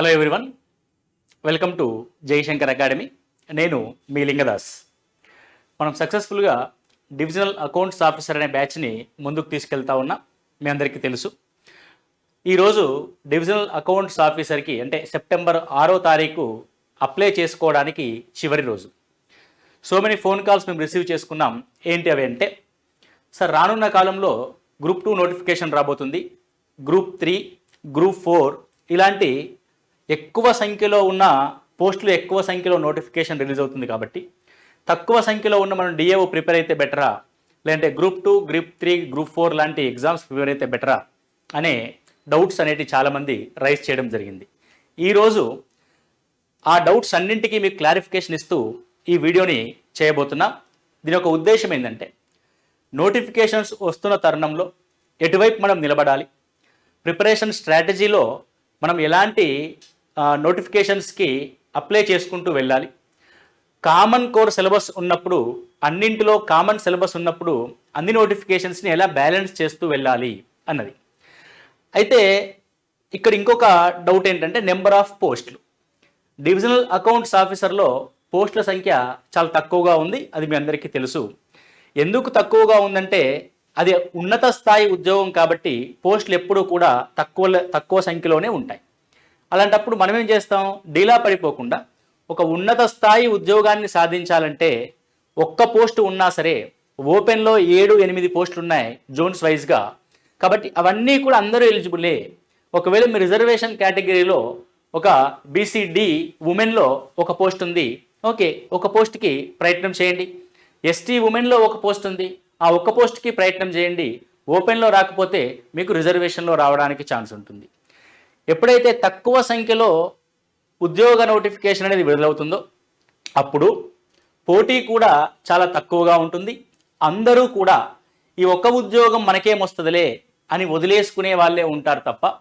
Hello everyone, welcome to Jayashankar academy. నేను మీ లింగదాస్. మనం సక్సెస్ఫుల్గా డివిజనల్ అకౌంట్స్ ఆఫీసర్ అనే బ్యాచ్ని ముందుకు తీసుకెళ్తా ఉన్నాం. మీ అందరికీ తెలుసు, ఈరోజు డివిజనల్ అకౌంట్స్ ఆఫీసర్కి అంటే సెప్టెంబర్ 6వ తారీఖు అప్లై చేసుకోవడానికి చివరి రోజు. సో మెనీ ఫోన్ కాల్స్ మేము రిసీవ్ చేసుకున్నాం. ఏంటి అవి అంటే, సార్ రానున్న కాలంలో గ్రూప్ 2 నోటిఫికేషన్ రాబోతుంది, గ్రూప్ 3, గ్రూప్ 4 ఇలాంటి ఎక్కువ సంఖ్యలో ఉన్న పోస్టులు, ఎక్కువ సంఖ్యలో నోటిఫికేషన్ రిలీజ్ అవుతుంది కాబట్టి తక్కువ సంఖ్యలో ఉన్న మనం డిఏఓ ప్రిపేర్ అయితే బెటరా, లేదంటే గ్రూప్ 2, గ్రూప్ 3, గ్రూప్ 4 లాంటి ఎగ్జామ్స్ ప్రిపేర్ అయితే బెటరా అనే డౌట్స్ అనేవి చాలామంది రైజ్ చేయడం జరిగింది. ఈరోజు ఆ డౌట్స్ అన్నింటికీ మీకు క్లారిఫికేషన్ ఇస్తూ ఈ వీడియోని చేయబోతున్నా. దీని యొక్క ఉద్దేశం ఏంటంటే, నోటిఫికేషన్స్ వస్తున్న తరుణంలో ఎటువైపు మనం నిలబడాలి, ప్రిపరేషన్ స్ట్రాటజీలో మనం ఎలాంటి నోటిఫికేషన్స్కి అప్లై చేసుకుంటూ వెళ్ళాలి, కామన్ కోర్ సిలబస్ ఉన్నప్పుడు, అన్నింటిలో కామన్ సిలబస్ ఉన్నప్పుడు అన్ని నోటిఫికేషన్స్ని ఎలా బ్యాలెన్స్ చేస్తూ వెళ్ళాలి అన్నది. అయితే ఇక్కడ ఇంకొక డౌట్ ఏంటంటే, నెంబర్ ఆఫ్ పోస్టులు. డివిజనల్ అకౌంట్స్ ఆఫీసర్లో పోస్టుల సంఖ్య చాలా తక్కువగా ఉంది, అది మీ అందరికీ తెలుసు. ఎందుకు తక్కువగా ఉందంటే, అది ఉన్నత స్థాయి ఉద్యోగం కాబట్టి పోస్టులు ఎప్పుడూ కూడా తక్కువ సంఖ్యలోనే ఉంటాయి. అలాంటప్పుడు మనం ఏం చేస్తాం, డీలా పడిపోకుండా ఒక ఉన్నత స్థాయి ఉద్యోగాన్ని సాధించాలంటే ఒక్క పోస్టు ఉన్నా సరే, ఓపెన్లో 7-8 పోస్టులు ఉన్నాయి జోన్స్ వైజ్గా, కాబట్టి అవన్నీ కూడా అందరూ ఎలిజిబులే. ఒకవేళ మీ రిజర్వేషన్ కేటగిరీలో ఒక బీసీడీ ఉమెన్లో ఒక పోస్ట్ ఉంది, ఓకే, ఒక పోస్ట్కి ప్రయత్నం చేయండి. ఎస్టీ ఉమెన్లో ఒక పోస్ట్ ఉంది, ఆ ఒక్క పోస్ట్కి ప్రయత్నం చేయండి. ఓపెన్లో రాకపోతే మీకు రిజర్వేషన్లో రావడానికి ఛాన్స్ ఉంటుంది. ఎప్పుడైతే తక్కువ సంఖ్యలో ఉద్యోగ నోటిఫికేషన్ అనేది విడుదలవుతుందో అప్పుడు పోటీ కూడా చాలా తక్కువగా ఉంటుంది. అందరూ కూడా ఈ ఒక్క ఉద్యోగం మనకేమొస్తుందిలే అని వదిలేసుకునే వాళ్ళే ఉంటారు తప్ప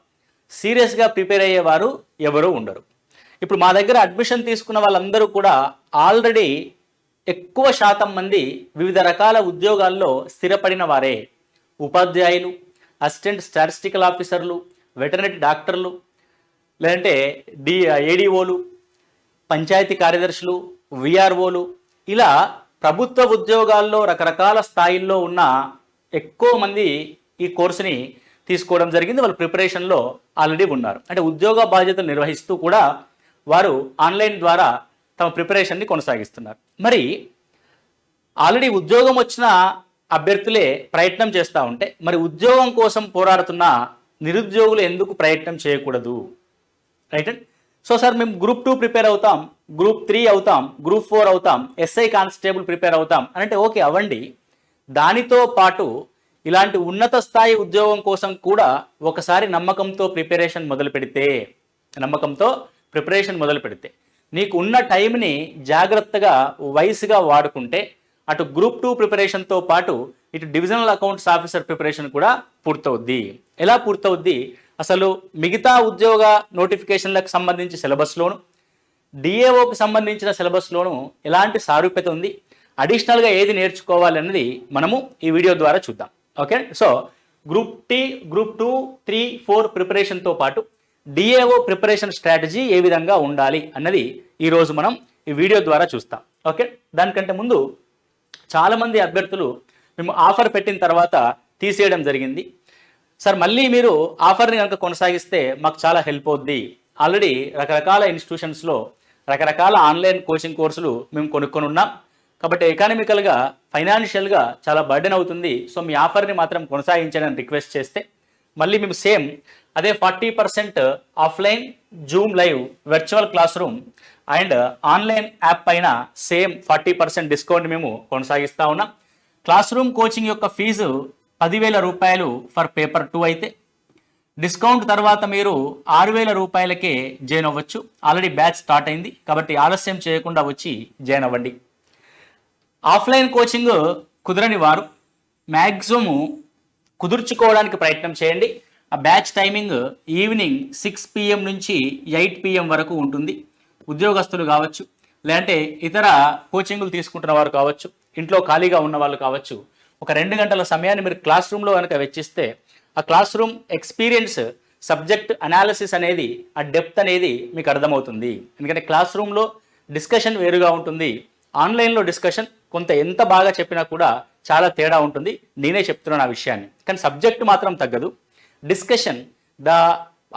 సీరియస్గా ప్రిపేర్ అయ్యేవారు ఎవరూ ఉండరు. ఇప్పుడు మా దగ్గర అడ్మిషన్ తీసుకున్న వాళ్ళందరూ కూడా ఆల్రెడీ ఎక్కువ శాతం మంది వివిధ రకాల ఉద్యోగాల్లో స్థిరపడిన వారే. ఉపాధ్యాయులు, అసిస్టెంట్ స్టాటిస్టికల్ ఆఫీసర్లు, వెటర్నరీ డాక్టర్లు, లేదంటే ఏడీఓలు, పంచాయతీ కార్యదర్శులు, విఆర్ఓలు, ఇలా ప్రభుత్వ ఉద్యోగాల్లో రకరకాల స్థాయిల్లో ఉన్న ఎక్కువ మంది ఈ కోర్సుని తీసుకోవడం జరిగింది. వాళ్ళు ప్రిపరేషన్లో ఆల్రెడీ ఉన్నారు. అంటే ఉద్యోగ బాధ్యతలు నిర్వహిస్తూ కూడా వారు ఆన్లైన్ ద్వారా తమ ప్రిపరేషన్ని కొనసాగిస్తున్నారు. మరి ఆల్రెడీ ఉద్యోగం వచ్చిన అభ్యర్థులే ప్రయత్నం చేస్తూ ఉంటే, మరి ఉద్యోగం కోసం పోరాడుతున్న నిరుద్యోగులు ఎందుకు ప్రయత్నం చేయకూడదు? రైట్ అండ్ సో సార్, మేము గ్రూప్ 2 ప్రిపేర్ అవుతాం, గ్రూప్ 3 అవుతాం, గ్రూప్ 4 అవుతాం, ఎస్ఐ కానిస్టేబుల్ ప్రిపేర్ అవుతాం అని అంటే ఓకే, అవ్వండి. దానితో పాటు ఇలాంటి ఉన్నత స్థాయి ఉద్యోగం కోసం కూడా ఒకసారి నమ్మకంతో ప్రిపరేషన్ మొదలు పెడితే నీకు ఉన్న టైంని జాగ్రత్తగా వయసుగా వాడుకుంటే అటు గ్రూప్ 2 ప్రిపరేషన్తో పాటు ఇటు డివిజనల్ అకౌంట్స్ ఆఫీసర్ ప్రిపరేషన్ కూడా పూర్తవుద్ది. ఎలా పూర్తవుద్ది? అసలు మిగతా ఉద్యోగ నోటిఫికేషన్లకు సంబంధించి సిలబస్లోను, డిఏఓకి సంబంధించిన సిలబస్లోను ఎలాంటి సారూప్యత ఉంది, అడిషనల్గా ఏది నేర్చుకోవాలి అన్నది మనము ఈ వీడియో ద్వారా చూద్దాం. ఓకే, సో గ్రూప్ 2, 3, 4 ప్రిపరేషన్తో పాటు డిఏఓ ప్రిపరేషన్ స్ట్రాటజీ ఏ విధంగా ఉండాలి అన్నది ఈరోజు మనం ఈ వీడియో ద్వారా చూస్తాం. ఓకే, దానికంటే ముందు చాలామంది అభ్యర్థులు మేము ఆఫర్ పెట్టిన తర్వాత తీసేయడం జరిగింది. సార్, మళ్ళీ మీరు ఆఫర్ని కనుక కొనసాగిస్తే మాకు చాలా హెల్ప్ అవుద్ది. ఆల్రెడీ రకరకాల ఇన్స్టిట్యూషన్స్లో రకరకాల ఆన్లైన్ కోచింగ్ కోర్సులు మేము కొనుక్కొని ఉన్నాం కాబట్టి ఎకానమికల్గా, ఫైనాన్షియల్గా చాలా బర్డెన్ అవుతుంది. సో మీ ఆఫర్ని మాత్రం కొనసాగించడానికి రిక్వెస్ట్ చేస్తే మళ్ళీ మేము సేమ్ అదే 40% offline Zoom live virtual class room and online app పైన సేమ్ 40% డిస్కౌంట్ మేము కొనసాగిస్తూ ఉన్నాం. క్లాస్ రూమ్ కోచింగ్ యొక్క ఫీజు 10,000 రూపాయలు ఫర్ పేపర్ 2 అయితే, డిస్కౌంట్ తర్వాత మీరు 6,000 రూపాయలకే జాయిన్ అవ్వచ్చు. ఆల్రెడీ బ్యాచ్ స్టార్ట్ అయింది కాబట్టి ఆలస్యం చేయకుండా వచ్చి జాయిన్ అవ్వండి. ఆఫ్లైన్ కోచింగ్ కుదరని వారు మ్యాక్సిమం కుదుర్చుకోవడానికి ప్రయత్నం చేయండి. ఆ బ్యాచ్ టైమింగ్ ఈవినింగ్ 6 PM నుంచి 8 PM వరకు ఉంటుంది. ఉద్యోగస్తులు కావచ్చు, లేదంటే ఇతర కోచింగ్లు తీసుకుంటున్న వారు కావచ్చు, ఇంట్లో ఖాళీగా ఉన్న వాళ్ళు కావచ్చు, ఒక 2 గంటల సమయాన్ని మీరు క్లాస్ రూమ్లో కనుక వెచ్చిస్తే ఆ class room experience subject analysis అనేది, ఆ డెప్త్ అనేది మీకు అర్థమవుతుంది. ఎందుకంటే క్లాస్ రూమ్లో డిస్కషన్ వేరుగా ఉంటుంది, ఆన్లైన్లో డిస్కషన్ కొంత ఎంత బాగా చెప్పినా కూడా చాలా తేడా ఉంటుంది. నేనే చెప్తున్నాను ఆ విషయాన్ని. కానీ సబ్జెక్ట్ మాత్రం తగ్గదు. Discussion, the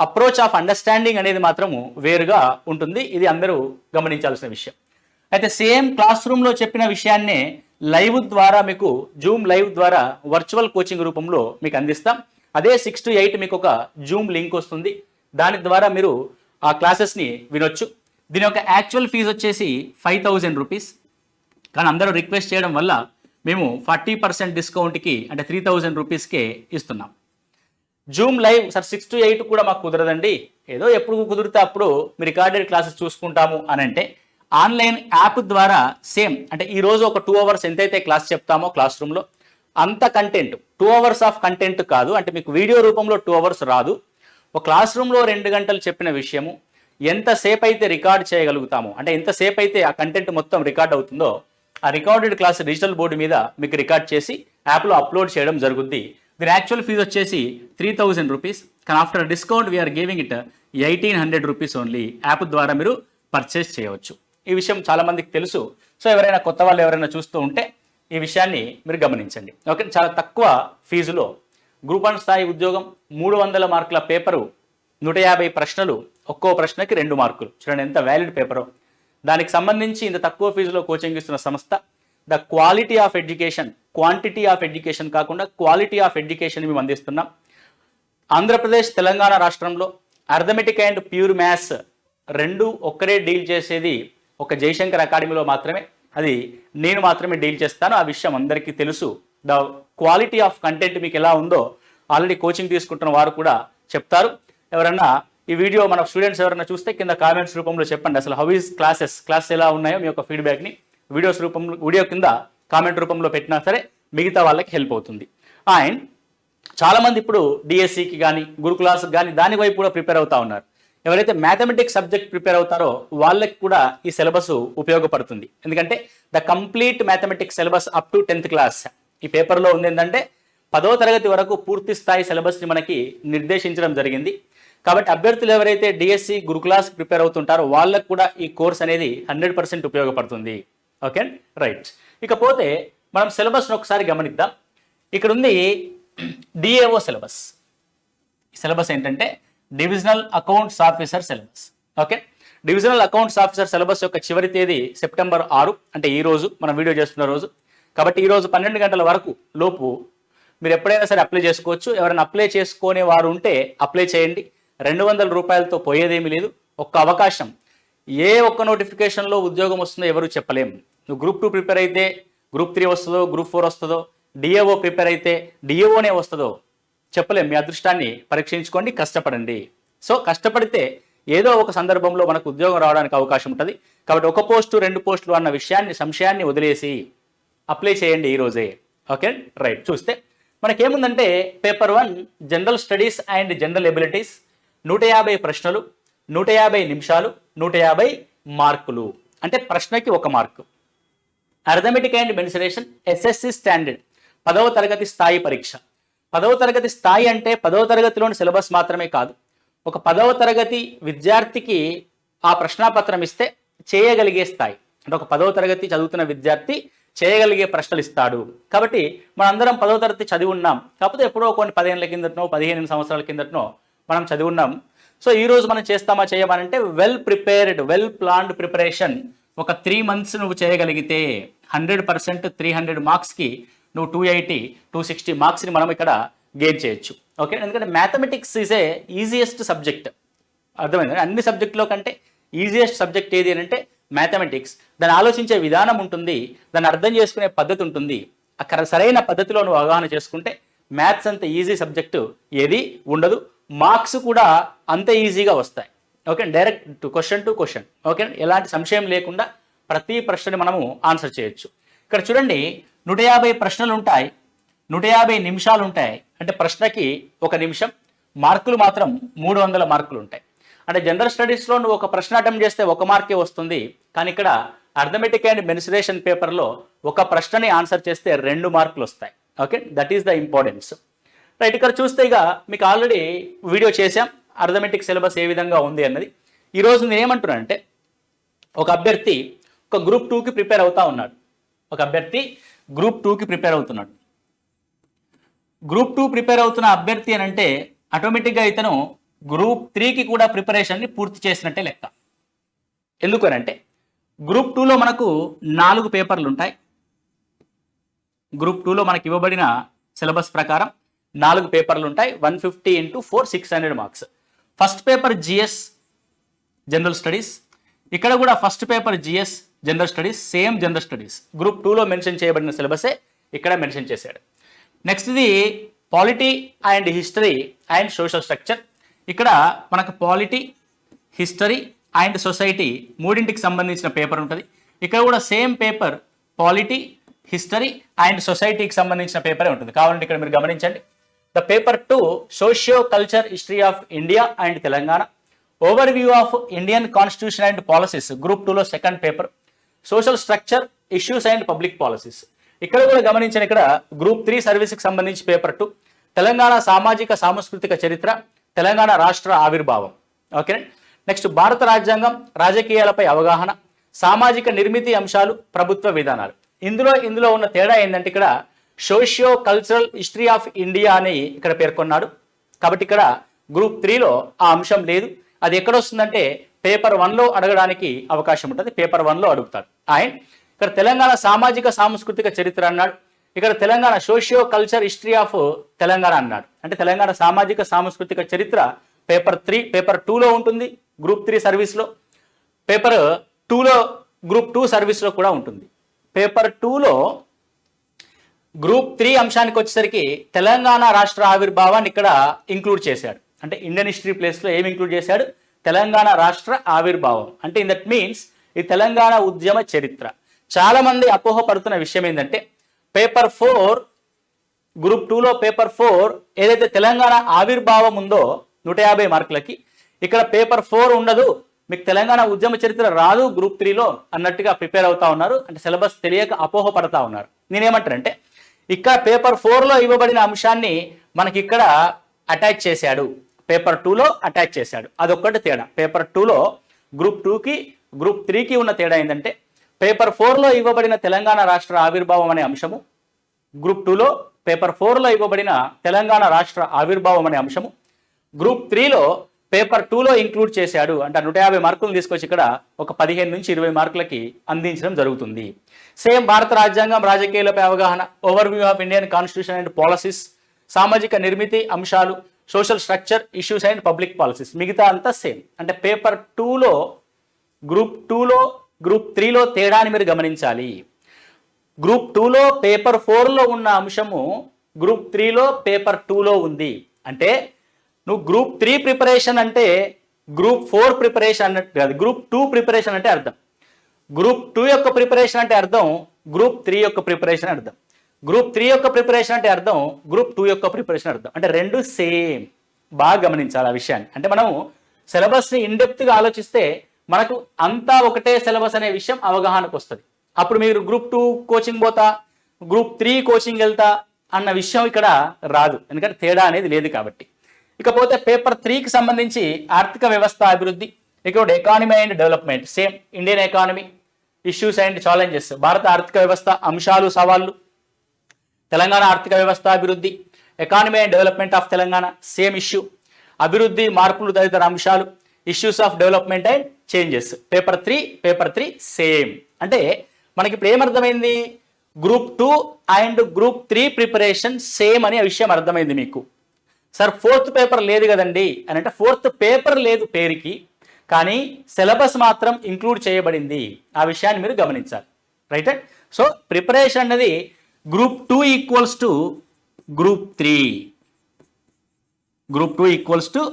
approach of understanding అనేది మాత్రము వేరుగా ఉంటుంది. ఇది అందరూ గమనించాల్సిన విషయం. అయితే సేమ్ క్లాస్ రూమ్లో చెప్పిన విషయాన్నే లైవ్ ద్వారా మీకు జూమ్ లైవ్ ద్వారా వర్చువల్ కోచింగ్ రూపంలో మీకు అందిస్తాం. అదే 6 to 8 మీకు ఒక జూమ్ లింక్ వస్తుంది. దాని ద్వారా మీరు ఆ క్లాసెస్ని వినొచ్చు. దీని యొక్క యాక్చువల్ ఫీజు వచ్చేసి 5,000 రూపీస్. కానీ అందరూ రిక్వెస్ట్ చేయడం వల్ల మేము 40% డిస్కౌంట్కి అంటే 3,000 రూపీస్కే ఇస్తున్నాం. జూమ్ లైవ్ సార్ 6 to 8 కూడా మాకు కుదరదండి, ఏదో ఎప్పుడు కుదిరితే అప్పుడు మీ రికార్డెడ్ క్లాసెస్ చూసుకుంటాము అని అంటే ఆన్లైన్ యాప్ ద్వారా సేమ్ అంటే ఈరోజు ఒక 2 hours ఎంతైతే క్లాస్ చెప్తామో క్లాస్ రూమ్లో అంత కంటెంట్ 2 hours ఆఫ్ కంటెంట్ కాదు, అంటే మీకు వీడియో రూపంలో 2 hours రాదు. ఒక క్లాస్ రూమ్లో 2 గంటలు చెప్పిన విషయము ఎంతసేపు అయితే రికార్డ్ చేయగలుగుతామో, అంటే ఎంతసేపు అయితే ఆ కంటెంట్ మొత్తం రికార్డ్ అవుతుందో ఆ రికార్డెడ్ క్లాస్ డిజిటల్ బోర్డు మీద మీకు రికార్డ్ చేసి యాప్లో అప్లోడ్ చేయడం జరుగుద్ది. దీని యాక్చువల్ ఫీజు వచ్చేసి 3,000 రూపీస్. కానీ after discount we're giving it 1,800 rupees only. App ద్వారా మీరు పర్చేస్ చేయవచ్చు. ఈ విషయం చాలామందికి తెలుసు. సో ఎవరైనా కొత్త వాళ్ళు ఎవరైనా చూస్తూ ఉంటే ఈ విషయాన్ని మీరు గమనించండి. ఓకే, చాలా తక్కువ ఫీజులో గ్రూప్ 1 స్థాయి ఉద్యోగం, 300 మార్కుల పేపరు, 150 ప్రశ్నలు, ఒక్కో ప్రశ్నకి 2 మార్కులు. చూడండి ఎంత వ్యాలిడ్ పేపరో. దానికి సంబంధించి ఇంత తక్కువ ఫీజులో కోచింగ్ ఇస్తున్న సంస్థ the quality of education, quantity of education కాకుండా క్వాలిటీ ఆఫ్ ఎడ్యుకేషన్ మేము అందిస్తున్నాం. ఆంధ్రప్రదేశ్ తెలంగాణ రాష్ట్రంలో అర్థమెటిక్ అండ్ ప్యూర్ మ్యాథ్స్ 2 ఒక్కరే డీల్ చేసేది ఒక జయశంకర్ అకాడమీలో మాత్రమే. అది నేను మాత్రమే డీల్ చేస్తాను. ఆ విషయం అందరికీ తెలుసు. ద క్వాలిటీ ఆఫ్ కంటెంట్ మీకు ఎలా ఉందో ఆల్రెడీ కోచింగ్ తీసుకుంటున్న వారు కూడా చెప్తారు. ఎవరన్నా ఈ వీడియో మన స్టూడెంట్స్ ఎవరైనా చూస్తే కింద కామెంట్స్ రూపంలో చెప్పండి, అసలు హౌ ఈజ్ క్లాస్ ఎలా ఉన్నాయో మీ యొక్క ఫీడ్బ్యాక్ని వీడియో కింద కామెంట్ రూపంలో పెట్టినా సరే మిగతా వాళ్ళకి హెల్ప్ అవుతుంది. అండ్ చాలామంది ఇప్పుడు డిఎస్సికి కానీ గురుకులాస్కి కానీ దాని వైపు కూడా ప్రిపేర్ అవుతా ఉన్నారు. ఎవరైతే మ్యాథమెటిక్స్ సబ్జెక్ట్ ప్రిపేర్ అవుతారో వాళ్ళకి కూడా ఈ సిలబస్ ఉపయోగపడుతుంది. ఎందుకంటే the complete mathematics syllabus up to 10th class ఈ పేపర్లో ఉంది. ఏంటంటే 10వ తరగతి వరకు పూర్తి స్థాయి సిలబస్ని మనకి నిర్దేశించడం జరిగింది. కాబట్టి అభ్యర్థులు ఎవరైతే డిఎస్సి గురుకులాస్ ప్రిపేర్ అవుతుంటారో వాళ్ళకు కూడా ఈ కోర్స్ అనేది 100% ఉపయోగపడుతుంది. Okay right. ఇకపోతే మనం సిలబస్ను ఒకసారి గమనిద్దాం. ఇక్కడ ఉంది డిఏఓ సిలబస్. ఈ సిలబస్ ఏంటంటే divisional accounts officer syllabus. Okay, divisional accounts officer syllabus యొక్క చివరి తేదీ సెప్టెంబర్ 6, అంటే ఈ రోజు మనం వీడియో చేస్తున్న రోజు. కాబట్టి ఈరోజు 12 గంటల వరకు లోపు మీరు ఎప్పుడైనా సరే అప్లై చేసుకోవచ్చు. ఎవరైనా అప్లై చేసుకునే వారు ఉంటే అప్లై చేయండి. 200 రూపాయలతో పోయేదేమీ లేదు. ఒక్క అవకాశం. ఏ ఒక్క నోటిఫికేషన్లో ఉద్యోగం వస్తుందో ఎవరు చెప్పలేం. నువ్వు గ్రూప్ 2 ప్రిపేర్ అయితే గ్రూప్ 3 వస్తుందో, గ్రూప్ 4 వస్తుందో, డిఏఓ ప్రిపేర్ అయితే డిఏఓనే వస్తుందో చెప్పలేం. మీ అదృష్టాన్ని పరీక్షించుకోండి, కష్టపడండి. సో కష్టపడితే ఏదో ఒక సందర్భంలో మనకు ఉద్యోగం రావడానికి అవకాశం ఉంటుంది. కాబట్టి 1 పోస్టు 2 పోస్టులు అన్న సంశయాన్ని వదిలేసి అప్లై చేయండి ఈరోజే. Okay right. చూస్తే మనకేముందంటే paper 1 general studies and general abilities, 150 ప్రశ్నలు, 150 నిమిషాలు, 150 మార్కులు. అంటే ప్రశ్నకి 1 మార్కు. Arithmetic and mensuration SSC standard 10వ తరగతి స్థాయి పరీక్ష. 10వ తరగతి స్థాయి అంటే 10వ తరగతిలోని సిలబస్ మాత్రమే కాదు. ఒక 10వ తరగతి విద్యార్థికి ఆ ప్రశ్నాపత్రం ఇస్తే చేయగలిగే స్థాయి, అంటే ఒక 10వ తరగతి చదువుతున్న విద్యార్థి చేయగలిగే ప్రశ్నలు ఇస్తాడు. కాబట్టి మనందరం 10వ తరగతి చదివి ఉన్నాం, కాకపోతే ఎప్పుడో కొన్ని 10 ఏళ్ళ కిందటనో 15 సంవత్సరాల కిందటనో మనం చదివి ఉన్నాం. సో ఈరోజు మనం చేస్తామా చేయమనంటే well prepared, well planned preparation. ఒక 3 months నువ్వు చేయగలిగితే 100% 300 మార్క్స్కి నువ్వు 280, 260 మార్క్స్ని మనం ఇక్కడ గెయిన్ చేయొచ్చు. ఓకే, ఎందుకంటే mathematics is a easiest subject. అర్థమైంది? అన్ని సబ్జెక్టులో కంటే ఈజియెస్ట్ సబ్జెక్ట్ ఏది అంటే మ్యాథమెటిక్స్. దాన్ని ఆలోచించే విధానం ఉంటుంది, దాన్ని అర్థం చేసుకునే పద్ధతి ఉంటుంది. అక్కడ సరైన పద్ధతిలో నువ్వు అవగాహన చేసుకుంటే మ్యాథ్స్ అంత ఈజీ సబ్జెక్టు ఏది ఉండదు. మార్క్స్ కూడా అంత ఈజీగా వస్తాయి. Okay, direct question to question. Okay, ఎలాంటి సంశయం లేకుండా ప్రతి ప్రశ్నని మనము ఆన్సర్ చేయొచ్చు. ఇక్కడ చూడండి 150 ప్రశ్నలు ఉంటాయి, 150 నిమిషాలు ఉంటాయి. అంటే ప్రశ్నకి 1 నిమిషం, మార్కులు మాత్రం 300 మార్కులు ఉంటాయి. అంటే జనరల్ స్టడీస్లో నువ్వు ఒక ప్రశ్న అటెంప్ట్ చేస్తే 1 మార్కే వస్తుంది. కానీ ఇక్కడ అర్థమెటిక్ అండ్ మెన్సురేషన్ పేపర్లో 1 ప్రశ్నని ఆన్సర్ చేస్తే 2 మార్కులు వస్తాయి. Okay, that is the importance. Right, ఇక్కడ చూస్తే ఇక మీకు ఆల్రెడీ వీడియో చేశాం అర్థమెటిక్ సిలబస్ ఏ విధంగా ఉంది అన్నది. ఈరోజు నేను ఏమంటున్నానంటే, ఒక అభ్యర్థి ఒక గ్రూప్ 2కి ప్రిపేర్ అవుతా ఉన్నాడు. ఒక అభ్యర్థి గ్రూప్ 2కి ప్రిపేర్ అవుతున్నాడు. గ్రూప్ 2 ప్రిపేర్ అవుతున్న అభ్యర్థి అని అంటే ఆటోమేటిక్గా ఇతను గ్రూప్ 3కి కూడా ప్రిపరేషన్ని పూర్తి చేసినట్టే లెక్క. ఎందుకనంటే గ్రూప్ 2లో మనకు 4 పేపర్లు ఉంటాయి. గ్రూప్ 2లో మనకి ఇవ్వబడిన సిలబస్ ప్రకారం 4 పేపర్లు ఉంటాయి. 150 × 4 600 marks. First paper GS general studies. ఇక్కడ కూడా first paper GS general studies, same general studies. Group 2లో మెన్షన్ చేయబడిన సిలబసే ఇక్కడ మెన్షన్ చేశాడు. నెక్స్ట్ ఇది polity and history and social structure. ఇక్కడ మనకు పాలిటీ, హిస్టరీ అండ్ సొసైటీ మూడింటికి సంబంధించిన పేపర్ ఉంటుంది. ఇక్కడ కూడా same paper polity, history and సొసైటీకి సంబంధించిన పేపరే ఉంటుంది. కావాలంటే ఇక్కడ మీరు గమనించండి. The paper 2 socio culture history of India and Telangana, over of Indian constitution and policies. Group 2లో second paper social structure, issues and public policies. ఇక్కడ కూడా గమనించండి, ఇక్కడ గ్రూప్ 3 సర్వీస్కి సంబంధించి పేపర్ 2 తెలంగాణ సామాజిక సాంస్కృతిక చరిత్ర, తెలంగాణ రాష్ట్ర ఆవిర్భావం. ఓకే. నెక్స్ట్ భారత రాజ్యాంగం, రాజకీయాలపై అవగాహన, సామాజిక నిర్మితి అంశాలు, ప్రభుత్వ విధానాలు. ఇందులో ఉన్న తేడా ఏంటంటే ఇక్కడ socio cultural history of India అని ఇక్కడ పేర్కొన్నాడు. కాబట్టి ఇక్కడ గ్రూప్ 3లో ఆ అంశం లేదు. అది ఎక్కడ వస్తుందంటే పేపర్ 1లో అడగడానికి అవకాశం ఉంటుంది. పేపర్ 1లో అడుగుతాడు. అండ్ ఇక్కడ తెలంగాణ సామాజిక సాంస్కృతిక చరిత్ర అన్నాడు. ఇక్కడ Telangana socio culture history of Telangana అన్నాడు. అంటే తెలంగాణ సామాజిక సాంస్కృతిక చరిత్ర పేపర్ 2లో ఉంటుంది గ్రూప్ 3 సర్వీస్లో. పేపర్ 2లో గ్రూప్ 2 సర్వీస్లో కూడా ఉంటుంది. పేపర్ 2లో గ్రూప్ 3 అంశానికి వచ్చేసరికి తెలంగాణ రాష్ట్ర ఆవిర్భావాన్ని ఇక్కడ ఇంక్లూడ్ చేశాడు. అంటే ఇండియన్ హిస్టరీ ప్లేస్లో ఏమి ఇంక్లూడ్ చేశాడు? తెలంగాణ రాష్ట్ర ఆవిర్భావం. అంటే ఇన్ దట్ మీన్స్ ఈ తెలంగాణ ఉద్యమ చరిత్ర. చాలా మంది అపోహపడుతున్న విషయం ఏంటంటే పేపర్ 4 గ్రూప్ 2లో పేపర్ 4 ఏదైతే తెలంగాణ ఆవిర్భావం ఉందో 150 మార్కులకి, ఇక్కడ పేపర్ 4 ఉండదు, మీకు తెలంగాణ ఉద్యమ చరిత్ర రాదు గ్రూప్ 3లో అన్నట్టుగా ప్రిపేర్ అవుతా ఉన్నారు. అంటే సిలబస్ తెలియక అపోహపడతా ఉన్నారు. నేనేమంటానంటే ఇక్కడ పేపర్ 4లో ఇవ్వబడిన అంశాన్ని మనకి ఇక్కడ అటాచ్ చేశాడు, పేపర్ 2లో అటాచ్ చేశాడు. అదొక్కటి తేడా. పేపర్ 2లో గ్రూప్ 2కి గ్రూప్ 3కి ఉన్న తేడా ఏంటంటే పేపర్ 4లో ఇవ్వబడిన తెలంగాణ రాష్ట్ర ఆవిర్భావం అనే అంశము, గ్రూప్ 2లో పేపర్ 4లో ఇవ్వబడిన తెలంగాణ రాష్ట్ర ఆవిర్భావం అనే అంశము గ్రూప్ 3లో పేపర్ 2లో ఇంక్లూడ్ చేశాడు. అంటే 150 మార్కులు తీసుకొచ్చి ఇక్కడ ఒక 15 నుంచి 20 మార్కులకి అందించడం జరుగుతుంది. సేమ్ భారత రాజ్యాంగం, రాజకీయాలపై అవగాహన, over view of Indian constitution and policies, సామాజిక నిర్మితి అంశాలు, social structure, issues and public policies. మిగతా అంతా సేమ్. అంటే పేపర్ 2లో గ్రూప్ 2లో గ్రూప్ 3లో తేడాని మీరు గమనించాలి. గ్రూప్ 2లో పేపర్ 4లో ఉన్న అంశము గ్రూప్ 3లో పేపర్ 2లో ఉంది. అంటే నువ్వు గ్రూప్ 3 ప్రిపరేషన్ అంటే గ్రూప్ 4 ప్రిపరేషన్ అన్నట్టు కాదు, గ్రూప్ 2 ప్రిపరేషన్ అంటే అర్థం. గ్రూప్ 2 యొక్క ప్రిపరేషన్ అంటే అర్థం గ్రూప్ 3 యొక్క ప్రిపరేషన్ అర్థం. గ్రూప్ 3 యొక్క ప్రిపరేషన్ అంటే అర్థం గ్రూప్ 2 యొక్క ప్రిపరేషన్ అర్థం. అంటే రెండు సేమ్. బాగా గమనించాలి ఆ విషయాన్ని. అంటే మనం సిలబస్ని ఇన్డెప్త్గా ఆలోచిస్తే మనకు అంతా ఒకటే సిలబస్ అనే విషయం అవగాహనకు వస్తుంది. అప్పుడు మీరు గ్రూప్ 2 కోచింగ్ పోతా, గ్రూప్ 3 కోచింగ్ వెళ్తా అన్న విషయం ఇక్కడ రాదు. ఎందుకంటే తేడా అనేది లేదు కాబట్టి. ఇకపోతే పేపర్ 3కి సంబంధించి ఆర్థిక వ్యవస్థ అభివృద్ధి, ఇక్కడ economy and development, same Indian economy, issues and challenges, భారత ఆర్థిక వ్యవస్థ అంశాలు సవాళ్ళు, తెలంగాణ ఆర్థిక వ్యవస్థ అభివృద్ధి, economy and development of Telangana, same issue, అభివృద్ధి మార్పులు తదితర అంశాలు, issues of development and changes. Paper 3 same. అంటే మనకి ఇప్పుడు ఏమర్థమైంది? Group 2 and group 3 preparation same అనే విషయం అర్థమైంది మీకు. సార్ 4th పేపర్ లేదు కదండి అని అంటే 4th పేపర్ లేదు పేరుకి, కానీ సిలబస్ మాత్రం ఇంక్లూడ్ చేయబడింది. ఆ విషయాన్ని మీరు గమనించాలి. రైట్. సో ప్రిపరేషన్ అనేది group 2 equals to group 3. Group 2 equals to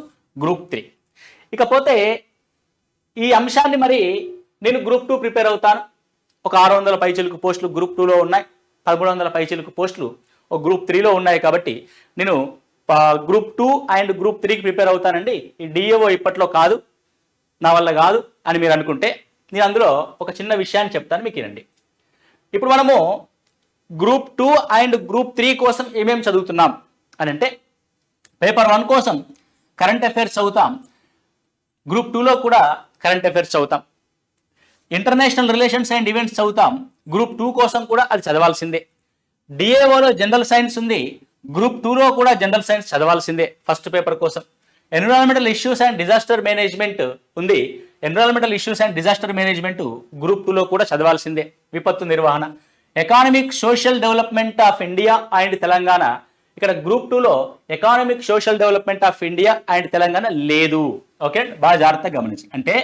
group 3. ఇకపోతే ఈ అంశాన్ని మరి నేను గ్రూప్ 2 ప్రిపేర్ అవుతాను, ఒక 600 పైచిలుకు పోస్టులు గ్రూప్ 2లో ఉన్నాయి, 1300 పైచిలుకు పోస్టులు ఒక గ్రూప్ 3లో ఉన్నాయి. కాబట్టి నేను గ్రూప్ 2 అండ్ గ్రూప్ 3కి ప్రిపేర్ అవుతానండి, ఈ డిఏఓ ఇప్పట్లో కాదు, నా వల్ల కాదు అని మీరు అనుకుంటే నేను అందులో ఒక చిన్న విషయాన్ని చెప్తాను, మీకు వినండి. ఇప్పుడు మనము గ్రూప్ 2 అండ్ గ్రూప్ 3 కోసం ఏమేమి చదువుతున్నాం అని అంటే పేపర్ 1 కోసం కరెంట్ అఫైర్స్ చదువుతాం, గ్రూప్ 2లో కూడా కరెంట్ అఫైర్స్ చదువుతాం. ఇంటర్నేషనల్ రిలేషన్స్ అండ్ ఈవెంట్స్ చదువుతాం, గ్రూప్ 2 కోసం కూడా అది చదవాల్సిందే. డిఏఓలో జనరల్ సైన్స్ ఉంది, గ్రూప్ 2లో కూడా జనరల్ సైన్స్ చదవాల్సిందే ఫస్ట్ పేపర్ కోసం. Environmental issues and disaster management ఉంది, environmental issues and disaster management group 2లో కూడా చదవాల్సిందే. విపత్తు నిర్వహణ. Economic social development of India and Telangana, ఇక్కడ గ్రూప్ 2లో economic social development of India and Telangana లేదు. ఓకే, బాగా జాగ్రత్తగా గమనించి. అంటే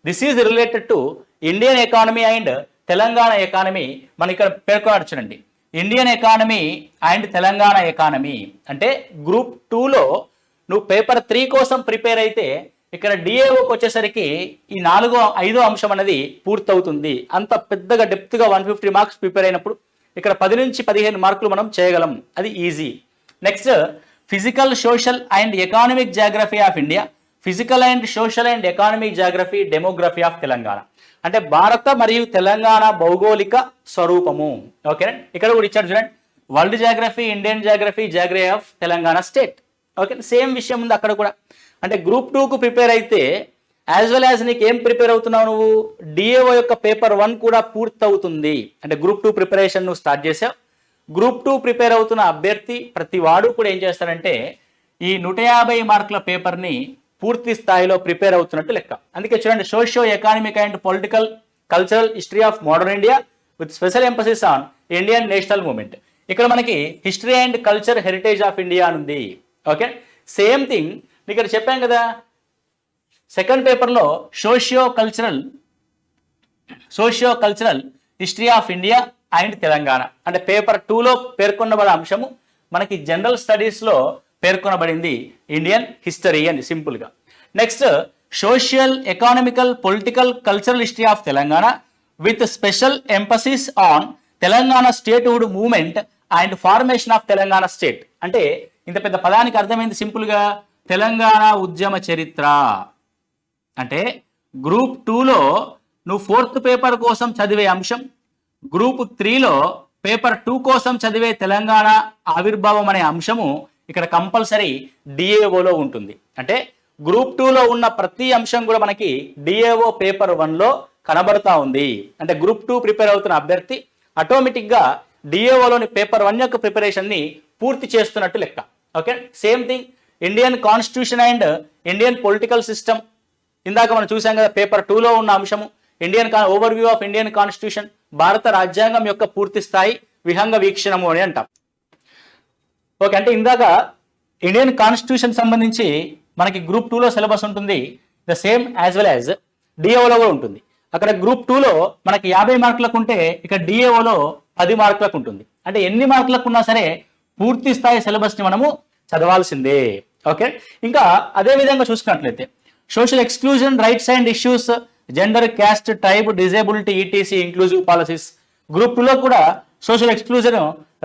this is related to Indian economy and Telangana economy. మన ఇక్కడ పేర్కొన్నాడు చూడండి, Indian economy and Telangana economy. అంటే గ్రూప్ 2లో నువ్వు పేపర్ 3 కోసం ప్రిపేర్ అయితే ఇక్కడ డిఏఓకి వచ్చేసరికి ఈ 4-5 అంశం అనేది పూర్తవుతుంది. అంత పెద్దగా డెప్త్గా 150 మార్క్స్ ప్రిపేర్ అయినప్పుడు ఇక్కడ 10 నుంచి 15 మార్కులు మనం చేయగలం, అది easy. Next physical social and economic geography of India, physical and social and economic geography demography of Telangana. అంటే భారత మరియు తెలంగాణ భౌగోళిక స్వరూపము. ఓకే, ఇక్కడ కూడా ఇచ్చారు చూడండి, world geography, Indian geography, geography of Telangana state. Okay, same విషయం ఉంది అక్కడ కూడా. అంటే గ్రూప్ 2కు ప్రిపేర్ అయితే యాజ్ వెల్ యాజ్ నీకు ఏం ప్రిపేర్ అవుతున్నావు నువ్వు, డిఏఓ యొక్క పేపర్ 1 కూడా పూర్తవుతుంది. అంటే గ్రూప్ 2 ప్రిపరేషన్ నువ్వు స్టార్ట్ చేసావు. గ్రూప్ 2 ప్రిపేర్ అవుతున్న అభ్యర్థి ప్రతి వాడు కూడా ఏం చేస్తారంటే ఈ 150 మార్కుల పేపర్ని పూర్తి స్థాయిలో ప్రిపేర్ అవుతున్నట్టు లెక్క. అందుకే చూడండి, socio economic and political cultural history of modern India with special emphasis on Indian national movement. ఇక్కడ మనకి history and culture heritage of India అని ఉంది. ఓకే, సేమ్ థింగ్ ఇక్కడ చెప్పాం కదా, సెకండ్ పేపర్లో socio cultural history of India and Telangana. అంటే paper 2లో పేర్కొనబడే అంశము మనకి జనరల్ స్టడీస్లో పేర్కొనబడింది ఇండియన్ హిస్టరీ అని సింపుల్గా. Next social economical political cultural history of Telangana with special emphasis on Telangana statehood movement and formation of Telangana state. అంటే ఇంత పెద్ద పదానికి అర్థమైంది సింపుల్గా, తెలంగాణ ఉద్యమ చరిత్ర. అంటే గ్రూప్ 2లో నువ్వు 4th పేపర్ కోసం చదివే అంశం, గ్రూప్ 3లో పేపర్ 2 కోసం చదివే తెలంగాణ ఆవిర్భావం అనే అంశము ఇక్కడ కంపల్సరీ డిఏఓలో ఉంటుంది. అంటే గ్రూప్ 2లో ఉన్న ప్రతి అంశం కూడా మనకి డిఏఓ పేపర్ 1లో కనబడతా ఉంది. అంటే గ్రూప్ 2 ప్రిపేర్ అవుతున్న అభ్యర్థి ఆటోమేటిక్గా డిఏఓలోని పేపర్ 1 యొక్క ప్రిపరేషన్ని పూర్తి చేస్తున్నట్టు లెక్క. Okay, same thing Indian constitution and Indian political system. ఇందాక మనం చూసాం కదా, పేపర్ 2లో ఉన్న అంశము Indian overview of Indian constitution, భారత రాజ్యాంగం యొక్క పూర్తి స్థాయి విహంగ వీక్షణము అని అంటాం. ఓకే, అంటే ఇందాక ఇండియన్ కాన్స్టిట్యూషన్ సంబంధించి మనకి గ్రూప్ 2లో సిలబస్ ఉంటుంది, the same as well as డిఏఓలో కూడా ఉంటుంది. అక్కడ గ్రూప్ 2లో మనకి 50 మార్కులకు ఉంటే ఇక్కడ డిఏఓలో 10 మార్కులకు ఉంటుంది. అంటే ఎన్ని మార్కులకు ఉన్నా సరే పూర్తి స్థాయి సిలబస్ని మనము చదవాల్సిందే. ఓకే, ఇంకా అదే విధంగా చూసుకున్నట్లయితే social exclusion rights and issues, gender, caste, tribe, disability, ETC, inclusive policies. Group 2లో కూడా social exclusion,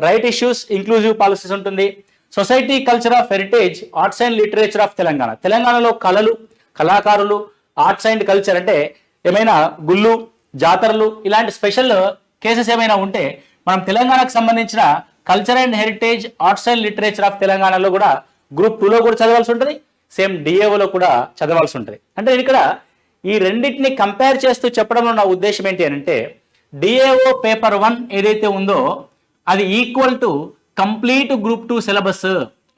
right issues, inclusive policies ఉంటుంది. Society culture of heritage, arts and literature of Telangana. తెలంగాణలో కళలు, కళాకారులు, ఆర్ట్స్ అండ్ కల్చర్ అంటే ఏమైనా గుళ్ళు, జాతరలు ఇలాంటి స్పెషల్ కేసెస్ ఏమైనా ఉంటే మనం తెలంగాణకు సంబంధించిన culture and heritage, arts and literature of తెలంగాణలో కూడా గ్రూప్ 2లో కూడా చదవాల్సి ఉంటుంది, సేమ్ డిఏఓలో కూడా చదవాల్సి ఉంటుంది. అంటే ఇక్కడ ఈ రెండింటిని కంపేర్ చేస్తూ చెప్పడంలో నా ఉద్దేశం ఏంటి అంటే డిఏఓ పేపర్ 1 ఏదైతే ఉందో అది equal to complete group 2 syllabus.